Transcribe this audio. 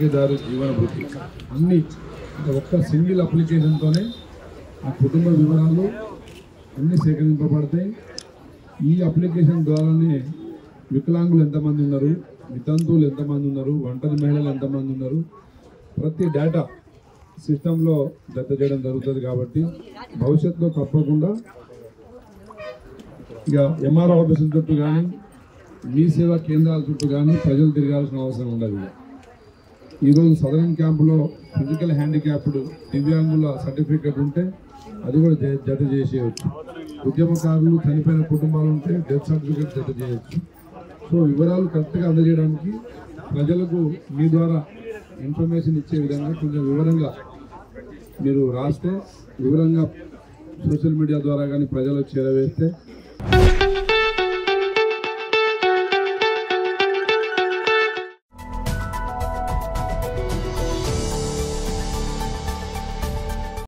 పింఛదారు జీవన భృతి అన్నీ ఒక్క సింగిల్ అప్లికేషన్తోనే ఆ కుటుంబ వివరాలు అన్నీ సేకరింపబడతాయి. ఈ అప్లికేషన్ ద్వారానే వికలాంగులు ఎంతమంది ఉన్నారు, వితంతువులు ఎంతమంది ఉన్నారు, ఒంటరి మహిళలు ఎంతమంది ఉన్నారు, ప్రతి డేటా సిస్టంలో జత చేయడం జరుగుతుంది. కాబట్టి భవిష్యత్తులో తప్పకుండా ఇక ఎంఆర్ఓ ఆఫీసుల చుట్టూ కానీ మీ సేవా కేంద్రాల చుట్టూ కానీ ప్రజలు తిరగాల్సిన అవసరం ఉండదు. ఈరోజు సదరన్ క్యాంపులో ఫిజికల్ హ్యాండిక్యాప్డ్ దివ్యాంగుల సర్టిఫికేట్ ఉంటే అది కూడా జత చేసేయచ్చు. ఉద్యమకారులు చనిపోయిన కుటుంబాలు ఉంటే డెత్ సర్టిఫికేట్ జత చేయొచ్చు. సో వివరాలు కరెక్ట్గా అందజేయడానికి ప్రజలకు మీ ద్వారా ఇన్ఫర్మేషన్ ఇచ్చే విధంగా కొంచెం వివరంగా మీరు రాస్తే వివరంగా సోషల్ మీడియా ద్వారా కానీ ప్రజలకు చేరవేస్తే